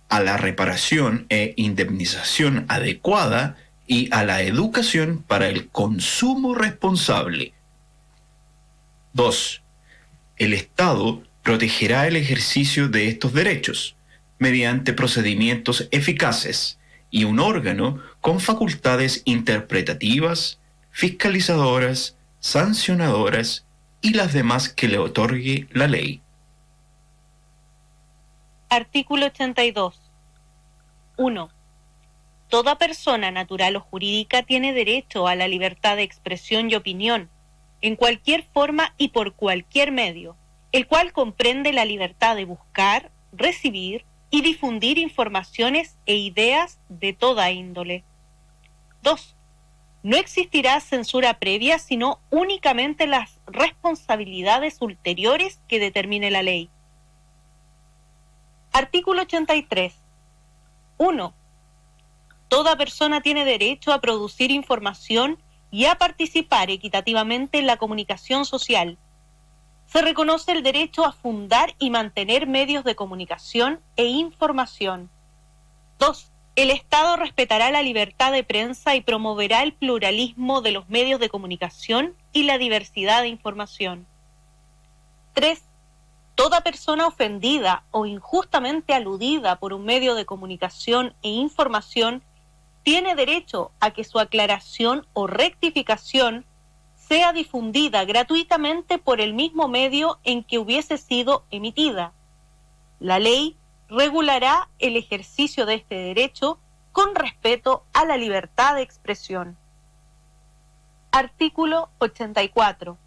a la reparación e indemnización adecuada y a la educación para el consumo responsable. 2. El Estado protegerá el ejercicio de estos derechos mediante procedimientos eficaces y un órgano con facultades interpretativas, fiscalizadoras, sancionadoras y las demás que le otorgue la ley. Artículo 82. 1. Toda persona natural o jurídica tiene derecho a la libertad de expresión y opinión, en cualquier forma y por cualquier medio, el cual comprende la libertad de buscar, recibir y difundir informaciones e ideas de toda índole. 2. No existirá censura previa, sino únicamente las responsabilidades ulteriores que determine la ley. Artículo 83. 1. Toda persona tiene derecho a producir información y a participar equitativamente en la comunicación social. Se reconoce el derecho a fundar y mantener medios de comunicación e información. 2. El Estado respetará la libertad de prensa y promoverá el pluralismo de los medios de comunicación y la diversidad de información. 3. Toda persona ofendida o injustamente aludida por un medio de comunicación e información tiene derecho a que su aclaración o rectificación sea difundida gratuitamente por el mismo medio en que hubiese sido emitida. La ley regulará el ejercicio de este derecho con respeto a la libertad de expresión. Artículo 84.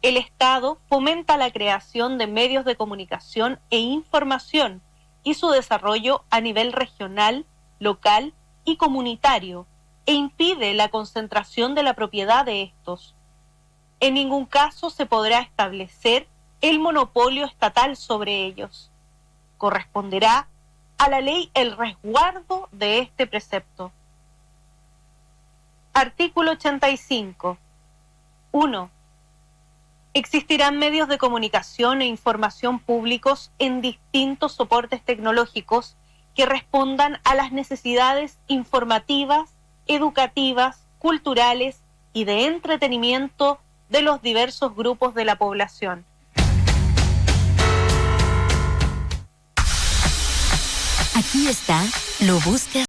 El Estado fomenta la creación de medios de comunicación e información y su desarrollo a nivel regional, local y comunitario, e impide la concentración de la propiedad de estos. En ningún caso se podrá establecer el monopolio estatal sobre ellos. corresponderá a la ley el resguardo de este precepto. Artículo 85. 1. Existirán medios de comunicación e información públicos en distintos soportes tecnológicos que respondan a las necesidades informativas, educativas, culturales y de entretenimiento de los diversos grupos de la población. Aquí está, lo buscas